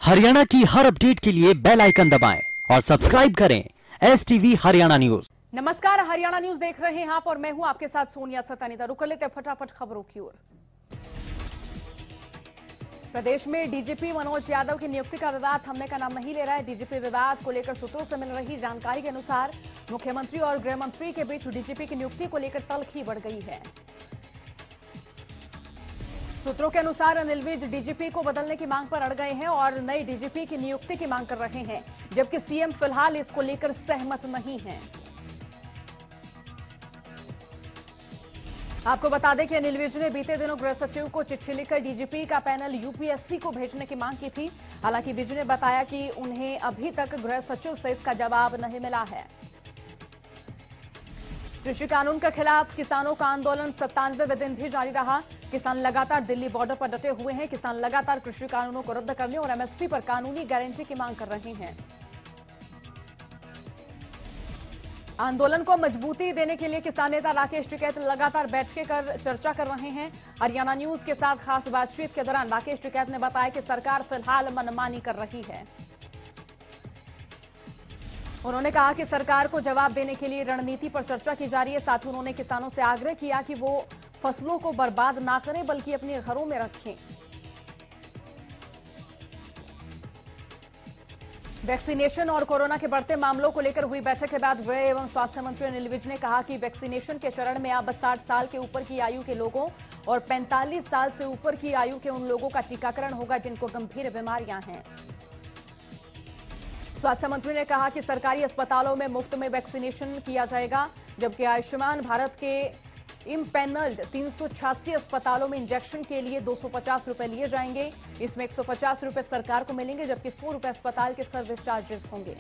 हरियाणा की हर अपडेट के लिए बेल आइकन दबाएं और सब्सक्राइब करें STV हरियाणा न्यूज। नमस्कार, हरियाणा न्यूज देख रहे हैं आप और मैं हूं आपके साथ सोनिया सतानीता। रुक लेते हैं फटाफट खबरों की ओर। प्रदेश में डीजीपी मनोज यादव की नियुक्ति का विवाद थमने का नाम नहीं ले रहा है। डीजीपी विवाद को लेकर सूत्रों से मिल रही जानकारी के अनुसार मुख्यमंत्री और गृह मंत्री के बीच डीजीपी की नियुक्ति को लेकर तल्खी बढ़ गई है। सूत्रों के अनुसार अनिल विज डीजीपी को बदलने की मांग पर अड़ गए हैं और नए डीजीपी की नियुक्ति की मांग कर रहे हैं, जबकि सीएम फिलहाल इसको लेकर सहमत नहीं हैं। आपको बता दें कि अनिल विज ने बीते दिनों गृह सचिव को चिट्ठी लिखकर डीजीपी का पैनल यूपीएससी को भेजने की मांग की थी। हालांकि विज ने बताया कि उन्हें अभी तक गृह सचिव से इसका जवाब नहीं मिला है। कृषि कानून के खिलाफ किसानों का आंदोलन 97वें दिन भी जारी रहा। किसान लगातार दिल्ली बॉर्डर पर डटे हुए हैं। किसान लगातार कृषि कानूनों को रद्द करने और एमएसपी पर कानूनी गारंटी की मांग कर रहे हैं। आंदोलन को मजबूती देने के लिए किसान नेता राकेश टिकैत लगातार बैठकें कर चर्चा कर रहे हैं। हरियाणा न्यूज के साथ खास बातचीत के दौरान राकेश टिकैत ने बताया कि सरकार फिलहाल मनमानी कर रही है। उन्होंने कहा कि सरकार को जवाब देने के लिए रणनीति पर चर्चा की जा रही है। साथ ही उन्होंने किसानों से आग्रह किया कि वो फसलों को बर्बाद ना करें बल्कि अपने घरों में रखें। वैक्सीनेशन और कोरोना के बढ़ते मामलों को लेकर हुई बैठक के बाद गृह एवं स्वास्थ्य मंत्री अनिल विज ने कहा कि वैक्सीनेशन के चरण में अब 60 साल के ऊपर की आयु के लोगों और 45 साल से ऊपर की आयु के उन लोगों का टीकाकरण होगा जिनको गंभीर बीमारियां हैं। स्वास्थ्य मंत्री ने कहा कि सरकारी अस्पतालों में मुफ्त में वैक्सीनेशन किया जाएगा, जबकि आयुष्मान भारत के इम्पैनल्ड 386 अस्पतालों में इंजेक्शन के लिए 250 रुपए लिए जाएंगे। इसमें 150 रुपए सरकार को मिलेंगे, जबकि 100 रुपए अस्पताल के सर्विस चार्जेस होंगे।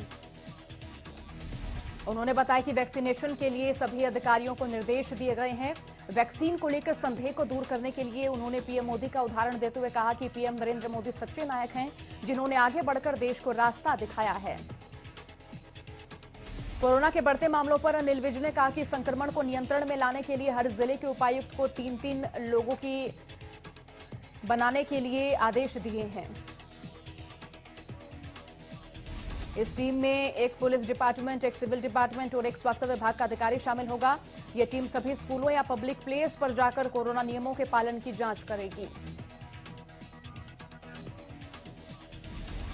उन्होंने बताया कि वैक्सीनेशन के लिए सभी अधिकारियों को निर्देश दिए गए हैं। वैक्सीन को लेकर संदेह को दूर करने के लिए उन्होंने पीएम मोदी का उदाहरण देते हुए कहा कि पीएम नरेंद्र मोदी सच्चे नायक हैं, जिन्होंने आगे बढ़कर देश को रास्ता दिखाया है। कोरोना के बढ़ते मामलों पर अनिल विज ने कहा कि संक्रमण को नियंत्रण में लाने के लिए हर जिले के उपायुक्त को 3-3 लोगों की बनाने के लिए आदेश दिए हैं। इस टीम में एक पुलिस डिपार्टमेंट, एक सिविल डिपार्टमेंट और एक स्वास्थ्य विभाग का अधिकारी शामिल होगा। यह टीम सभी स्कूलों या पब्लिक प्लेस पर जाकर कोरोना नियमों के पालन की जांच करेगी।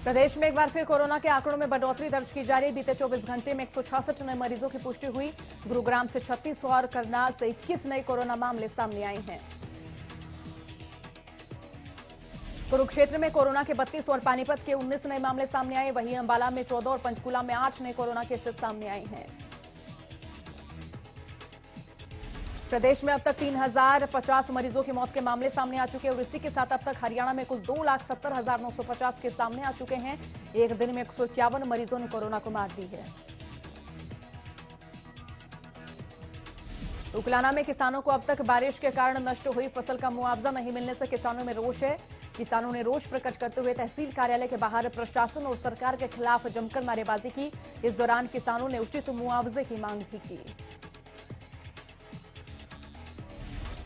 प्रदेश में एक बार फिर कोरोना के आंकड़ों में बढ़ोतरी दर्ज की जा रही है। बीते 24 घंटे में 166 नए मरीजों की पुष्टि हुई। गुरुग्राम से 36 और करनाल से 21 नए कोरोना मामले सामने आए हैं। कुरुक्षेत्र में कोरोना के 32 और पानीपत के 19 नए मामले सामने आए। वहीं अंबाला में 14 और पंचकुला में 8 नए कोरोना केसेस सामने आए हैं। प्रदेश में अब तक 3050 मरीजों की मौत के मामले सामने आ चुके हैं और इसी के साथ अब तक हरियाणा में कुल 2,70,950 के सामने आ चुके हैं। एक दिन में 151 मरीजों ने कोरोना को मात दी है। उकलाना में किसानों को अब तक बारिश के कारण नष्ट हुई फसल का मुआवजा नहीं मिलने से किसानों में रोष है। किसानों ने रोष प्रकट करते हुए तहसील कार्यालय के बाहर प्रशासन और सरकार के खिलाफ जमकर नारेबाजी की। इस दौरान किसानों ने उचित मुआवजे की मांग भी की।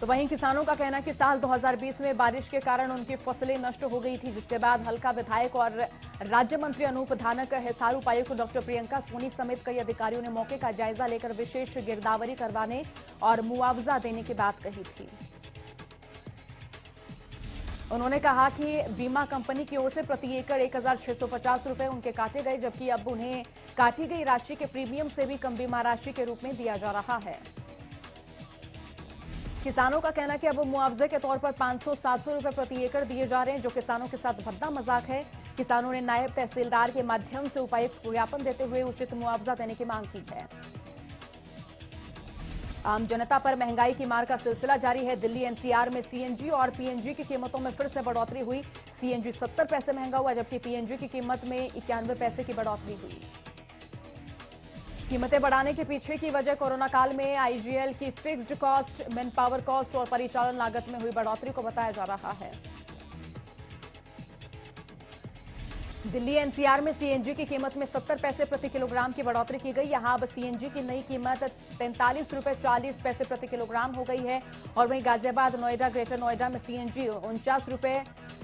तो वहीं किसानों का कहना है कि साल 2020 में बारिश के कारण उनकी फसलें नष्ट हो गई थी, जिसके बाद हल्का विधायक और राज्य मंत्री अनूप धानक, हिसार उपायुक्त डॉक्टर प्रियंका सोनी समेत कई अधिकारियों ने मौके का जायजा लेकर विशेष गिरदावरी करवाने और मुआवजा देने की बात कही थी। उन्होंने कहा कि बीमा कंपनी की ओर से प्रति एकड़ 1,650 रुपए उनके काटे गए, जबकि अब उन्हें काटी गई राशि के प्रीमियम से भी कम बीमा राशि के रूप में दिया जा रहा है। किसानों का कहना है कि अब मुआवजे के तौर पर 500-700 रुपए प्रति एकड़ दिए जा रहे हैं, जो किसानों के साथ भद्दा मजाक है। किसानों ने नायब तहसीलदार के माध्यम से उपायुक्त को ज्ञापन देते हुए उचित मुआवजा देने की मांग की है। आम जनता पर महंगाई की मार का सिलसिला जारी है। दिल्ली एनसीआर में सीएनजी और पीएनजी की कीमतों में फिर से बढ़ोतरी हुई। सीएनजी 70 पैसे महंगा हुआ, जबकि पीएनजी की कीमत में 91 पैसे की बढ़ोतरी हुई। कीमतें बढ़ाने के पीछे की वजह कोरोना काल में आईजीएल की fixed cost, man power cost और परिचालन लागत में हुई बढ़ोतरी को बताया जा रहा है। दिल्ली एनसीआर में सीएनजी की कीमत में 70 पैसे प्रति किलोग्राम की बढ़ोतरी की गई। यहां अब सीएनजी की नई कीमत 43 रुपए 40 पैसे प्रति किलोग्राम हो गई है और वहीं गाजियाबाद, नोएडा, ग्रेटर नोएडा में सीएनजी 49 रुपए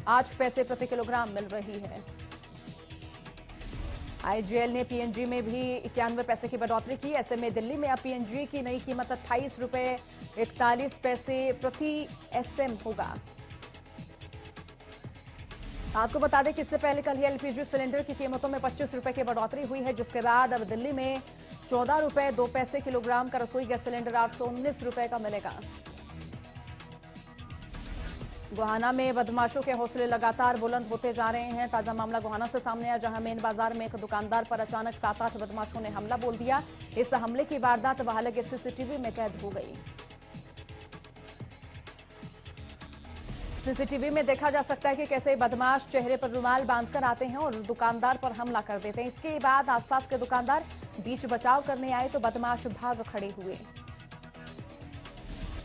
8 पैसे प्रति किलोग्राम मिल रही है। आईजीएल ने पीएनजी में भी 91 पैसे की बढ़ोतरी की। ऐसे में दिल्ली में अब पीएनजी की नई कीमत 28 रुपए 41 पैसे प्रति एसएम होगा। आपको बता दें कि इससे पहले कल ही एलपीजी सिलेंडर की कीमतों में 25 रुपए की बढ़ोतरी हुई है, जिसके बाद अब दिल्ली में 14 रुपए 2 पैसे किलोग्राम का रसोई गैस सिलेंडर 819 रुपए का मिलेगा। गोहाना में बदमाशों के हौसले लगातार बुलंद होते जा रहे हैं। ताजा मामला गोहाना से सामने आया, जहां मेन बाजार में एक दुकानदार पर अचानक 7-8 बदमाशों ने हमला बोल दिया। इस हमले की वारदात वहां लगे सीसीटीवी में कैद हो गई। सीसीटीवी में देखा जा सकता है कि कैसे बदमाश चेहरे पर रुमाल बांधकर आते हैं और दुकानदार पर हमला कर देते हैं। इसके बाद आसपास के दुकानदार बीच बचाव करने आए तो बदमाश भाग खड़े हुए।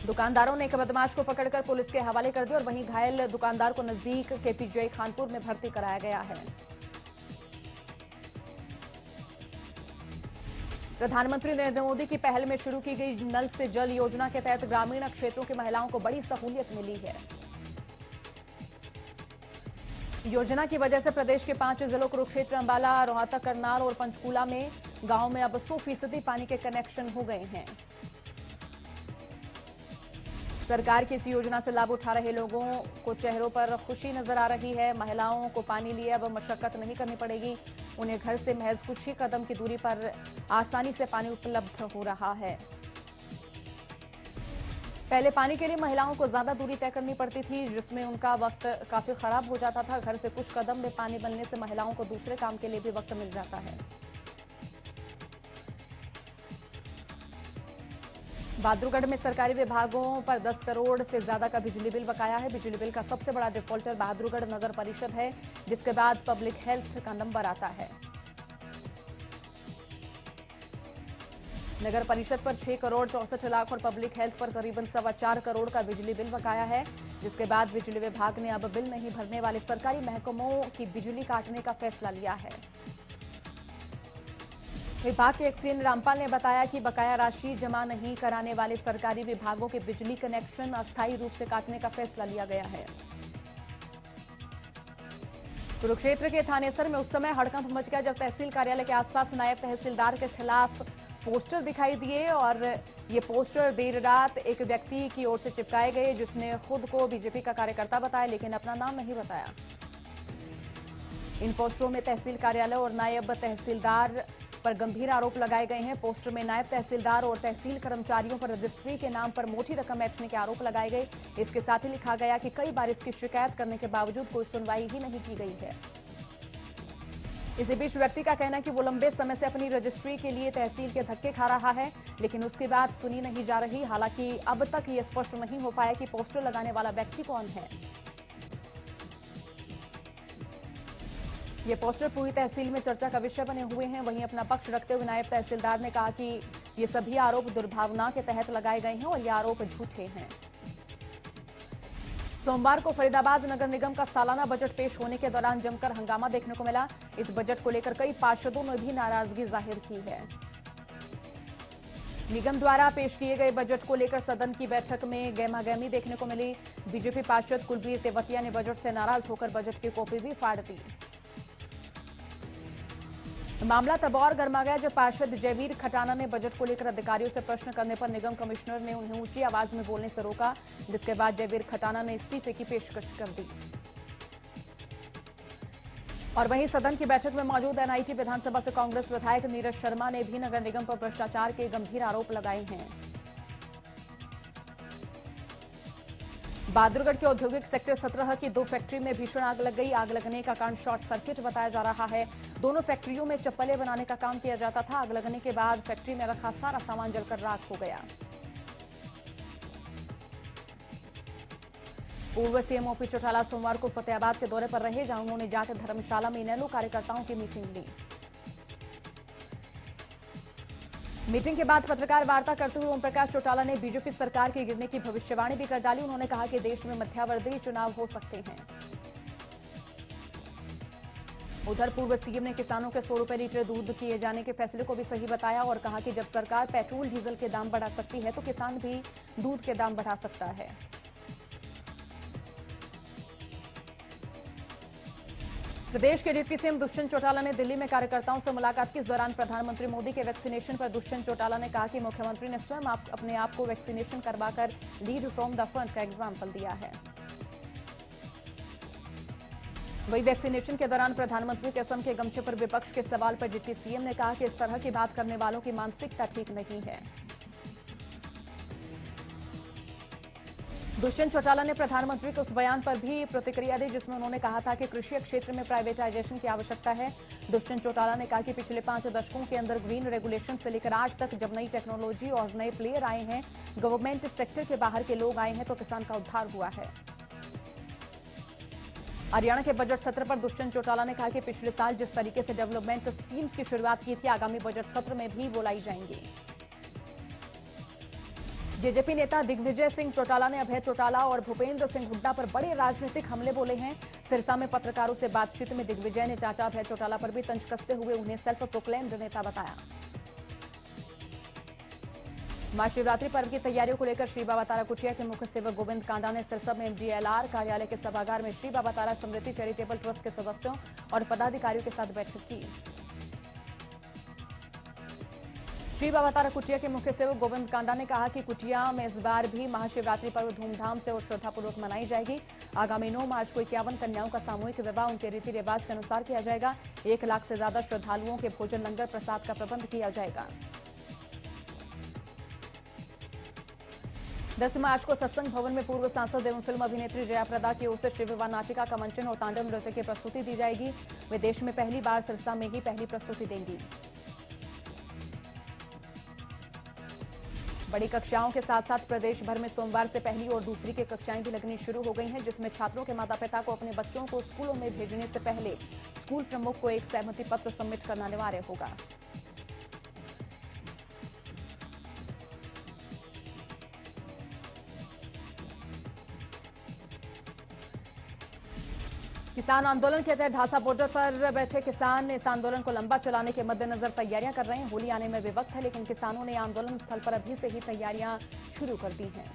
दुकानदारों ने एक बदमाश को पकड़कर पुलिस के हवाले कर दिया और वहीं घायल दुकानदार को नजदीक के पीजीआई खानपुर में भर्ती कराया गया है। प्रधानमंत्री नरेंद्र मोदी की पहल में शुरू की गई नल से जल योजना के तहत ग्रामीण क्षेत्रों की महिलाओं को बड़ी सहूलियत मिली है। योजना की वजह से प्रदेश के 5 जिलों कुरुक्षेत्र, अंबाला, रोहतक, करनाल और पंचकूला में गांव में अब 100% पानी के कनेक्शन हो गए हैं। सरकार की इस योजना से लाभ उठा रहे लोगों को चेहरों पर खुशी नजर आ रही है। महिलाओं को पानी लिए अब मशक्कत नहीं करनी पड़ेगी। उन्हें घर से महज कुछ ही कदम की दूरी पर आसानी से पानी उपलब्ध हो रहा है। पहले पानी के लिए महिलाओं को ज्यादा दूरी तय करनी पड़ती थी, जिसमें उनका वक्त काफी खराब हो जाता था। घर से कुछ कदम में पानी मिलने से महिलाओं को दूसरे काम के लिए भी वक्त मिल जाता है। बहादुरगढ़ में सरकारी विभागों पर 10 करोड़ से ज्यादा का बिजली बिल बकाया है। बिजली बिल का सबसे बड़ा डिफॉल्टर बहादुरगढ़ नगर परिषद है, जिसके बाद पब्लिक हेल्थ का नंबर आता है। नगर परिषद पर 6 करोड़ 64 लाख और पब्लिक हेल्थ पर करीबन 4.25 करोड़ का बिजली बिल बकाया है, जिसके बाद बिजली विभाग ने अब बिल नहीं भरने वाले सरकारी महकमों की बिजली काटने का फैसला लिया है। विभाग के एक्सीएन रामपाल ने बताया कि बकाया राशि जमा नहीं कराने वाले सरकारी विभागों के बिजली कनेक्शन अस्थायी रूप से काटने का फैसला लिया गया है। कुरुक्षेत्र के थानेसर में उस समय हड़कंप मच गया जब तहसील कार्यालय के आसपास नायब तहसीलदार के खिलाफ पोस्टर दिखाई दिए और ये पोस्टर देर रात एक व्यक्ति की ओर से चिपकाए गए, जिसने खुद को बीजेपी का कार्यकर्ता बताया लेकिन अपना नाम नहीं बताया। इन पोस्टरों में तहसील कार्यालय और नायब तहसीलदार पर गंभीर आरोप लगाए गए हैं। पोस्टर में नायब तहसीलदार और तहसील कर्मचारियों पर रजिस्ट्री के नाम पर मोटी रकम ऐंठने के आरोप लगाए गए। इसके साथ ही लिखा गया कि कई बार इसकी शिकायत करने के बावजूद कोई सुनवाई ही नहीं की गई है। इसी बीच व्यक्ति का कहना है कि वो लंबे समय से अपनी रजिस्ट्री के लिए तहसील के धक्के खा रहा है, लेकिन उसकी बात सुनी नहीं जा रही। हालांकि अब तक ये स्पष्ट नहीं हो पाया कि पोस्टर लगाने वाला व्यक्ति कौन है। ये पोस्टर पूरी तहसील में चर्चा का विषय बने हुए हैं। वहीं अपना पक्ष रखते हुए नायब तहसीलदार ने कहा कि ये सभी आरोप दुर्भावना के तहत लगाए गए हैं और ये आरोप झूठे हैं। सोमवार को फरीदाबाद नगर निगम का सालाना बजट पेश होने के दौरान जमकर हंगामा देखने को मिला। इस बजट को लेकर कई पार्षदों ने भी नाराजगी जाहिर की है। निगम द्वारा पेश किए गए बजट को लेकर सदन की बैठक में गहमागहमी देखने को मिली। बीजेपी पार्षद कुलबीर तेवतिया ने बजट से नाराज होकर बजट की कॉपी भी फाड़ दी। मामला तब और गर्मा गया जब पार्षद जयवीर खटाना ने बजट को लेकर अधिकारियों से प्रश्न करने पर निगम कमिश्नर ने उन्हें ऊंची आवाज में बोलने से रोका, जिसके बाद जयवीर खटाना ने इस्तीफे की पेशकश कर दी। और वहीं सदन की बैठक में मौजूद एनआईटी विधानसभा से कांग्रेस विधायक नीरज शर्मा ने भी नगर निगम पर भ्रष्टाचार के गंभीर आरोप लगाए हैं। बहादुरगढ़ के औद्योगिक सेक्टर 17 की 2 फैक्ट्री में भीषण आग लग गई। आग लगने का कारण शॉर्ट सर्किट बताया जा रहा है। दोनों फैक्ट्रियों में चप्पलें बनाने का काम किया जाता था। आग लगने के बाद फैक्ट्री में रखा सारा सामान जलकर राख हो गया। पूर्व सीएम ओपी चौटाला सोमवार को फतेहाबाद के दौरे पर रहे, जहां उन्होंने जाकर धर्मशाला में इनेलो कार्यकर्ताओं की मीटिंग ली। मीटिंग के बाद पत्रकार वार्ता करते हुए ओम प्रकाश चौटाला ने बीजेपी सरकार के गिरने की भविष्यवाणी भी कर डाली। उन्होंने कहा कि देश में मध्यावधि चुनाव हो सकते हैं। उधर पूर्व सीएम ने किसानों के 100 रुपए लीटर दूध किए जाने के फैसले को भी सही बताया और कहा कि जब सरकार पेट्रोल डीजल के दाम बढ़ा सकती है तो किसान भी दूध के दाम बढ़ा सकता है। प्रदेश के डिप्टी सीएम दुष्यंत चौटाला ने दिल्ली में कार्यकर्ताओं से मुलाकात की। इस दौरान प्रधानमंत्री मोदी के वैक्सीनेशन पर दुष्यंत चौटाला ने कहा कि मुख्यमंत्री ने स्वयं अपने आप को वैक्सीनेशन करवाकर लीड फ्रॉम द फ्रंट का एग्जाम्पल दिया है। वही वैक्सीनेशन के दौरान प्रधानमंत्री के असम के गमछे पर विपक्ष के सवाल पर डिप्टी सीएम ने कहा कि इस तरह की बात करने वालों की मानसिकता ठीक नहीं है। दुष्यंत चौटाला ने प्रधानमंत्री के उस बयान पर भी प्रतिक्रिया दी जिसमें उन्होंने कहा था कि कृषि क्षेत्र में प्राइवेटाइजेशन की आवश्यकता है। दुष्यंत चौटाला ने कहा कि पिछले 5 दशकों के अंदर ग्रीन रेगुलेशन से लेकर आज तक जब नई टेक्नोलॉजी और नए प्लेयर आए हैं, गवर्नमेंट सेक्टर के बाहर के लोग आए हैं, तो किसान का उद्धार हुआ है। हरियाणा के बजट सत्र पर दुष्यंत चौटाला ने कहा कि पिछले साल जिस तरीके से डेवलपमेंट स्कीम्स की शुरुआत की थी, आगामी बजट सत्र में भी वो लाई जाएंगी। जेजेपी नेता दिग्विजय सिंह चौटाला ने अभय चौटाला और भूपेंद्र सिंह हुड्डा पर बड़े राजनीतिक हमले बोले हैं। सिरसा में पत्रकारों से बातचीत में दिग्विजय ने चाचा अभय चौटाला पर भी तंज कसते हुए उन्हें सेल्फ प्रोक्लेम्ड नेता बताया। महाशिवरात्रि पर्व की तैयारियों को लेकर श्री बाबा तारा कुटिया के मुख्य सेवक गोविंद कांडा ने सिरसा में MDLR कार्यालय के सभागार में श्री बाबा तारा स्मृति चैरिटेबल ट्रस्ट के सदस्यों और पदाधिकारियों के साथ बैठक की। श्री बाबा तारा कुटिया के मुख्य सेवक गोविंद कांडा ने कहा कि कुटिया में इस बार भी महाशिवरात्रि पर्व धूमधाम से और श्रद्धापूर्वक मनाई जाएगी। आगामी 9 मार्च को 51 कन्याओं का सामूहिक विवाह उनके रीति रिवाज के अनुसार किया जाएगा। 1 लाख से ज्यादा श्रद्धालुओं के भोजन लंगर प्रसाद का प्रबंध किया जाएगा। 10 मार्च को सत्संग भवन में पूर्व सांसद एवं फिल्म अभिनेत्री जया प्रदा की ओर से श्री विवाह नाटिका का मंचन और तांडव नृत्य की प्रस्तुति दी जाएगी। वे देश में पहली बार सिरसा में ही पहली प्रस्तुति देंगी। बड़ी कक्षाओं के साथ साथ प्रदेश भर में सोमवार से पहली और दूसरी की कक्षाएं भी लगनी शुरू हो गई हैं, जिसमें छात्रों के माता पिता को अपने बच्चों को स्कूलों में भेजने से पहले स्कूल प्रमुख को एक सहमति पत्र सबमिट करना अनिवार्य होगा। किसान आंदोलन के तहत ढासा बॉर्डर पर बैठे किसान इस आंदोलन को लंबा चलाने के मद्देनजर तैयारियां कर रहे हैं। होली आने में भी वक्त है, लेकिन किसानों ने आंदोलन स्थल पर अभी से ही तैयारियां शुरू कर दी हैं।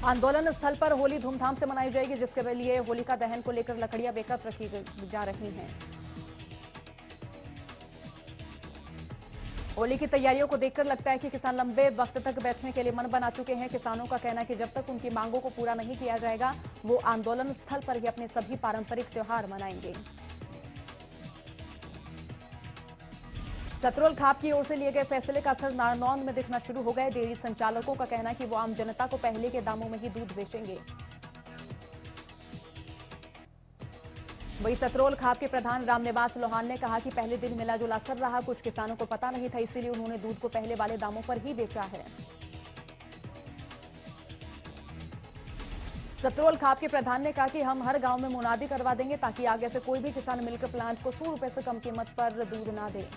आंदोलन स्थल पर होली धूमधाम से मनाई जाएगी, जिसके लिए होलिका दहन को लेकर लकड़ियां बेकत रखी जा रही हैं। होली की तैयारियों को देखकर लगता है कि किसान लंबे वक्त तक बैठने के लिए मन बना चुके हैं। किसानों का कहना है कि जब तक उनकी मांगों को पूरा नहीं किया जाएगा, वो आंदोलन स्थल पर ही अपने सभी पारंपरिक त्योहार मनाएंगे। सतरोल खाप की ओर से लिए गए फैसले का असर नारनौंद में दिखना शुरू हो गया। डेयरी संचालकों का कहना है कि वो आम जनता को पहले के दामों में ही दूध बेचेंगे। वही सतरोल खाप के प्रधान रामनिवास लोहान ने कहा कि पहले दिन मिला जुला असर रहा, कुछ किसानों को पता नहीं था, इसीलिए उन्होंने दूध को पहले वाले दामों पर ही बेचा है। सतरोल खाप के प्रधान ने कहा कि हम हर गांव में मुनादी करवा देंगे ताकि आगे से कोई भी किसान मिल्क प्लांट को 100 रुपए से कम कीमत पर दूध ना दे।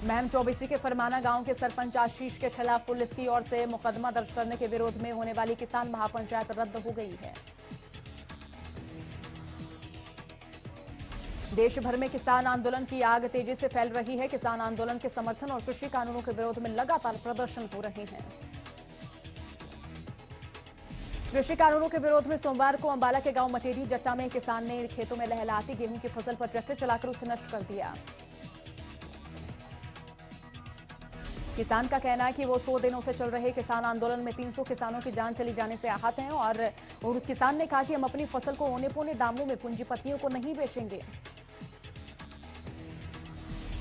महम चौबीसी के फरमाना गांव के सरपंच आशीष के खिलाफ पुलिस की ओर से मुकदमा दर्ज करने के विरोध में होने वाली किसान महापंचायत रद्द हो गई है। देश भर में किसान आंदोलन की आग तेजी से फैल रही है। किसान आंदोलन के समर्थन और कृषि कानूनों के विरोध में लगातार प्रदर्शन हो रहे हैं। कृषि कानूनों के विरोध में सोमवार को अंबाला के गांव मटेरी जट्टा में किसान ने खेतों में लहलहाती गेहूं की फसल पर ट्रैक्टर चलाकर उसे नष्ट कर दिया। किसान का कहना है कि वो 100 दिनों से चल रहे किसान आंदोलन में 300 किसानों की जान चली जाने से आहत हैं और किसान ने कहा कि हम अपनी फसल को औने पौने दामों में पूंजीपतियों को नहीं बेचेंगे।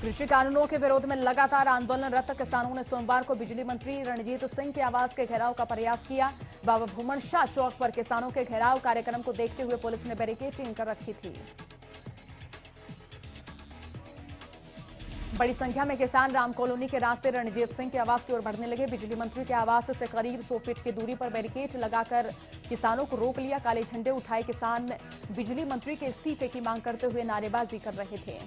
कृषि कानूनों के विरोध में लगातार आंदोलनरत किसानों ने सोमवार को बिजली मंत्री रणजीत सिंह के आवास के घेराव का प्रयास किया। बाबा भूमन शाह चौक पर किसानों के घेराव कार्यक्रम को देखते हुए पुलिस ने बैरिकेडिंग कर रखी थी। बड़ी संख्या में किसान राम कॉलोनी के रास्ते रणजीत सिंह के आवास की ओर बढ़ने लगे। बिजली मंत्री के आवास से करीब 100 फीट की दूरी पर बैरिकेड लगाकर किसानों को रोक लिया। काले झंडे उठाए किसान बिजली मंत्री के इस्तीफे की मांग करते हुए नारेबाजी कर रहे थे।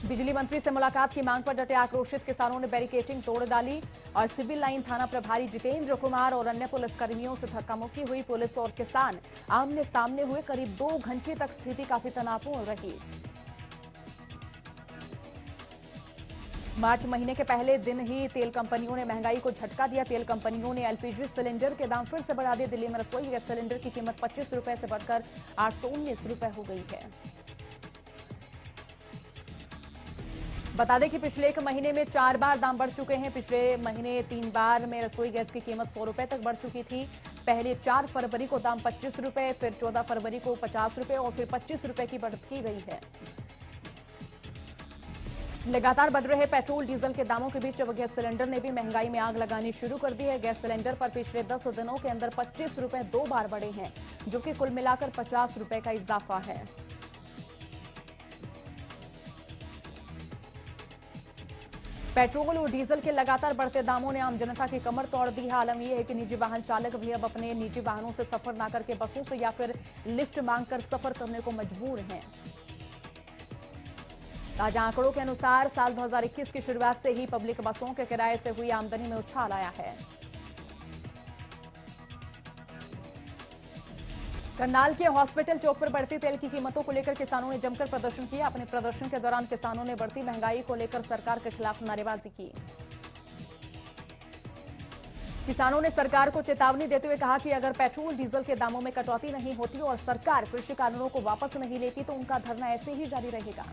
बिजली मंत्री से मुलाकात की मांग पर डटे आक्रोशित किसानों ने बैरिकेडिंग तोड़ डाली और सिविल लाइन थाना प्रभारी जितेंद्र कुमार और अन्य पुलिसकर्मियों से धक्का मुक्की हुई। पुलिस और किसान आमने सामने हुए। करीब 2 घंटे तक स्थिति काफी तनावपूर्ण रही। मार्च महीने के पहले दिन ही तेल कंपनियों ने महंगाई को झटका दिया। तेल कंपनियों ने एलपीजी सिलेंडर के दाम फिर से बढ़ा दिए। दिल्ली में रसोई गैस सिलेंडर की कीमत 25 रुपए से बढ़कर 819 रुपए हो गई है। बता दें कि पिछले एक महीने में 4 बार दाम बढ़ चुके हैं। पिछले महीने 3 बार में रसोई गैस की कीमत 100 रुपए तक बढ़ चुकी थी। पहले 4 फरवरी को दाम 25 रुपए, फिर 14 फरवरी को 50 रुपए और फिर 25 रुपए की बढ़त की गई है। लगातार बढ़ रहे पेट्रोल डीजल के दामों के बीच अब गैस सिलेंडर ने भी महंगाई में आग लगानी शुरू कर दी है। गैस सिलेंडर पर पिछले 10 दिनों के अंदर 25 रुपए 2 बार बढ़े हैं, जो कि कुल मिलाकर 50 रुपए का इजाफा है। पेट्रोल और डीजल के लगातार बढ़ते दामों ने आम जनता की कमर तोड़ दी है। आलम यह है कि निजी वाहन चालक भी अब अपने निजी वाहनों से सफर न करके बसों से या फिर लिफ्ट मांगकर सफर करने को मजबूर हैं। ताजा आंकड़ों के अनुसार साल 2021 की शुरुआत से ही पब्लिक बसों के किराए से हुई आमदनी में उछाल आया है। करनाल के हॉस्पिटल चौक पर बढ़ती तेल की कीमतों को लेकर किसानों ने जमकर प्रदर्शन किया। अपने प्रदर्शन के दौरान किसानों ने बढ़ती महंगाई को लेकर सरकार के खिलाफ नारेबाजी की। किसानों ने सरकार को चेतावनी देते हुए कहा कि अगर पेट्रोल डीजल के दामों में कटौती नहीं होती और सरकार कृषि कानूनों को वापस नहीं लेती तो उनका धरना ऐसे ही जारी रहेगा।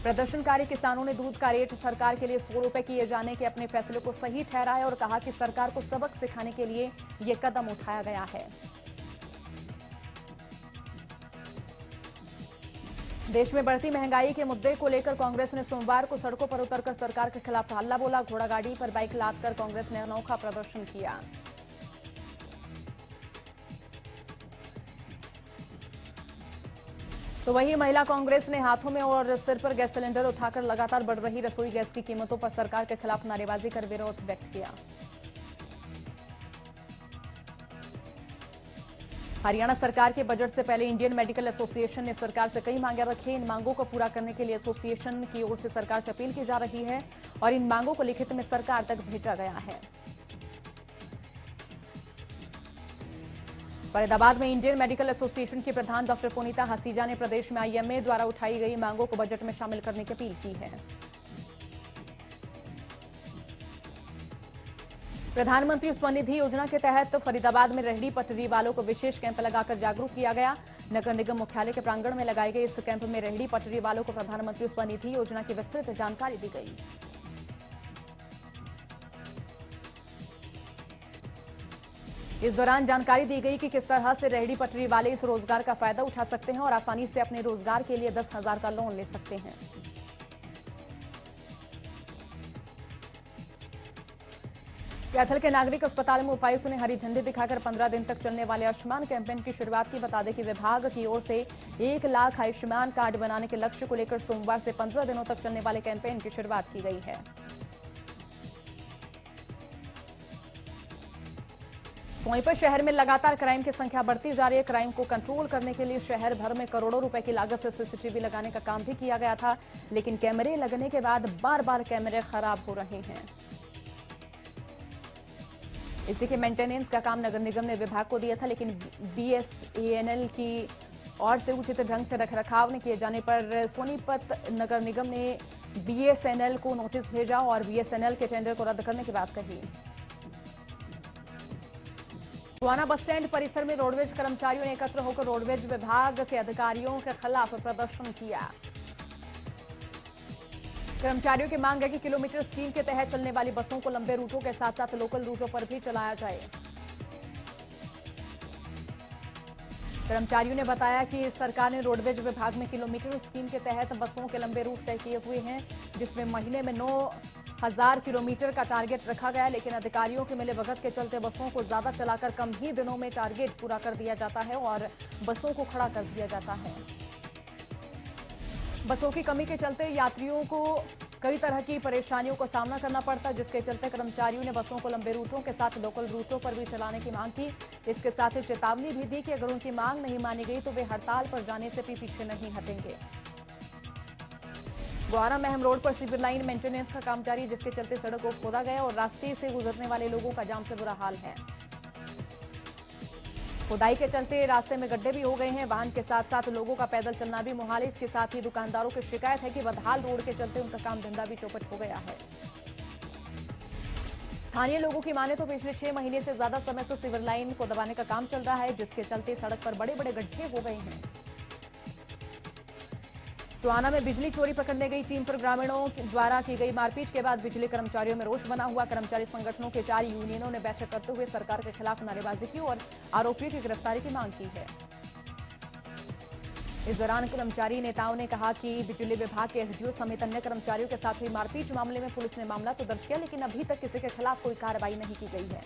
प्रदर्शनकारी किसानों ने दूध का रेट सरकार के लिए 100 रुपए किए जाने के अपने फैसले को सही ठहराया और कहा कि सरकार को सबक सिखाने के लिए यह कदम उठाया गया है। देश में बढ़ती महंगाई के मुद्दे को लेकर कांग्रेस ने सोमवार को सड़कों पर उतरकर सरकार के खिलाफ हल्ला बोला। घोड़ागाड़ी पर बाइक लादकर कांग्रेस ने अनोखा प्रदर्शन किया। तो वहीं महिला कांग्रेस ने हाथों में और सिर पर गैस सिलेंडर उठाकर लगातार बढ़ रही रसोई गैस की कीमतों पर सरकार के खिलाफ नारेबाजी कर विरोध व्यक्त किया। हरियाणा सरकार के बजट से पहले इंडियन मेडिकल एसोसिएशन ने सरकार से कई मांगे रखी। इन मांगों को पूरा करने के लिए एसोसिएशन की ओर से सरकार से अपील की जा रही है और इन मांगों को लिखित में सरकार तक भेजा गया है। फरीदाबाद में इंडियन मेडिकल एसोसिएशन के प्रधान डॉक्टर पुनीता हसीजा ने प्रदेश में आईएमए द्वारा उठाई गई मांगों को बजट में शामिल करने की अपील की है। प्रधानमंत्री स्वनिधि योजना के तहत फरीदाबाद में रेहड़ी पटरी वालों को विशेष कैंप लगाकर जागरूक किया गया। नगर निगम मुख्यालय के प्रांगण में लगाए गए इस कैंप में रेहड़ी पटरी वालों को प्रधानमंत्री स्वनिधि योजना की विस्तृत जानकारी दी गई। इस दौरान जानकारी दी गई कि किस तरह से रेहड़ी पटरी वाले इस रोजगार का फायदा उठा सकते हैं और आसानी से अपने रोजगार के लिए 10,000 का लोन ले सकते हैं। कैथल के नागरिक अस्पताल में उपायुक्त ने हरी झंडी दिखाकर 15 दिन तक चलने वाले आयुष्मान कैंपेन की शुरुआत की। बता दें कि विभाग की ओर से 1 लाख आयुष्मान कार्ड बनाने के लक्ष्य को लेकर सोमवार से 15 दिनों तक चलने वाले कैंपेन की शुरुआत की गई है। सोनीपत शहर में लगातार क्राइम की संख्या बढ़ती जा रही है। क्राइम को कंट्रोल करने के लिए शहर भर में करोड़ों रुपए की लागत से सीसीटीवी लगाने का काम भी किया गया था, लेकिन कैमरे लगने के बाद बार बार कैमरे खराब हो रहे हैं। इसी के मेंटेनेंस का काम नगर निगम ने विभाग को दिया था, लेकिन बीएसएनएल की ओर से उचित ढंग से रखरखाव न किए जाने पर सोनीपत नगर निगम ने बीएसएनएल को नोटिस भेजा और बीएसएनएल के टेंडर को रद्द करने की बात कही। गोहाना बस स्टैंड परिसर में रोडवेज कर्मचारियों ने एकत्र होकर रोडवेज विभाग के अधिकारियों के खिलाफ प्रदर्शन किया। कर्मचारियों की मांग है कि किलोमीटर स्कीम के तहत चलने वाली बसों को लंबे रूटों के साथ साथ लोकल रूटों पर भी चलाया जाए। कर्मचारियों ने बताया कि सरकार ने रोडवेज विभाग में किलोमीटर स्कीम के तहत बसों के लंबे रूट तय किए हुए हैं, जिसमें महीने में 9,000 किलोमीटर का टारगेट रखा गया, लेकिन अधिकारियों के मिले भगत के चलते बसों को ज्यादा चलाकर कम ही दिनों में टारगेट पूरा कर दिया जाता है और बसों को खड़ा कर दिया जाता है। बसों की कमी के चलते यात्रियों को कई तरह की परेशानियों का सामना करना पड़ता है, जिसके चलते कर्मचारियों ने बसों को लंबे रूटों के साथ लोकल रूटों पर भी चलाने की मांग की। इसके साथ ही चेतावनी भी दी कि अगर उनकी मांग नहीं मानी गई तो वे हड़ताल पर जाने से भी पीछे नहीं हटेंगे। गोहाना महम रोड पर सिविल लाइन मेंटेनेंस का काम जारी है, जिसके चलते सड़क को खोदा गया और रास्ते से गुजरने वाले लोगों का जाम से बुरा हाल है। खुदाई के चलते रास्ते में गड्ढे भी हो गए हैं। वाहन के साथ साथ लोगों का पैदल चलना भी मुहाल है। इसके साथ ही दुकानदारों की शिकायत है कि बदहाल रोड के चलते उनका काम धंधा भी चौपट हो गया है। स्थानीय लोगों की माने तो पिछले 6 महीने से ज्यादा समय से सिवर लाइन को दबाने का काम चल रहा है, जिसके चलते सड़क पर बड़े बड़े गड्ढे हो गए हैं। टोहाना में बिजली चोरी पकड़ने गई टीम पर ग्रामीणों द्वारा की गई मारपीट के बाद बिजली कर्मचारियों में रोष बना हुआ। कर्मचारी संगठनों के 4 यूनियनों ने बैठक करते हुए सरकार के खिलाफ नारेबाजी की और आरोपियों की गिरफ्तारी की मांग की है। इस दौरान कर्मचारी नेताओं ने कहा कि बिजली विभाग के एसडीओ समेत अन्य कर्मचारियों के साथ हुई मारपीट मामले में पुलिस ने मामला तो दर्ज किया, लेकिन अभी तक किसी के खिलाफ कोई कार्रवाई नहीं की गई है।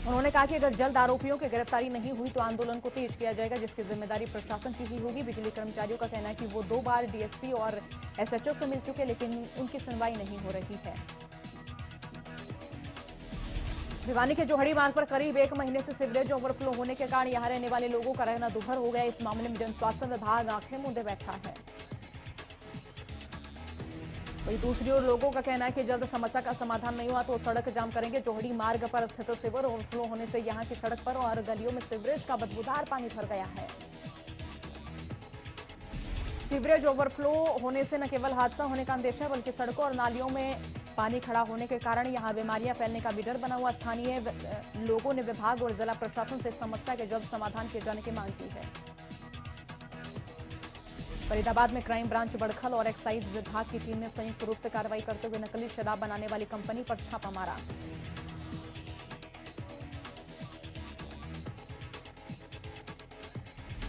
उन्होंने कहा कि अगर जल्द आरोपियों की गिरफ्तारी नहीं हुई तो आंदोलन को तेज किया जाएगा, जिसकी जिम्मेदारी प्रशासन की ही होगी। बिजली कर्मचारियों का कहना है कि वो 2 बार डीएसपी और एसएचओ से मिल चुके, लेकिन उनकी सुनवाई नहीं हो रही है। भिवानी के जोहड़ी मार्ग पर करीब 1 महीने से सीवरेज ओवरफ्लो होने के कारण यहां रहने वाले लोगों का रहना दुभर हो गया। इस मामले में जन स्वास्थ्य विभाग आंखें मूंदे बैठा है। वहीं दूसरी ओर लोगों का कहना है कि जल्द समस्या का समाधान नहीं हुआ तो सड़क जाम करेंगे। जोहड़ी मार्ग पर स्थित सीवर ओवरफ्लो होने से यहां की सड़क पर और गलियों में सीवरेज का बदबूदार पानी भर गया है। सीवरेज ओवरफ्लो होने से न केवल हादसा होने का अंदेशा है, बल्कि सड़कों और नालियों में पानी खड़ा होने के कारण यहां बीमारियां फैलने का भी डर बना हुआ। स्थानीय लोगों ने विभाग और जिला प्रशासन से समस्या के जल्द समाधान किए जाने की मांग की है। फरीदाबाद में क्राइम ब्रांच बड़खल और एक्साइज विभाग की टीम ने संयुक्त रूप से कार्रवाई करते हुए नकली शराब बनाने वाली कंपनी पर छापा मारा।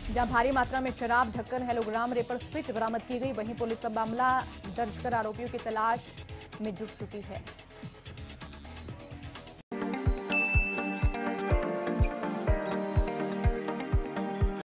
जहां भारी मात्रा में शराब, ढक्कन, हेलोग्राम, रेपर स्प्रिट बरामद की गई, वहीं पुलिस अब मामला दर्ज कर आरोपियों की तलाश में जुट चुकी है।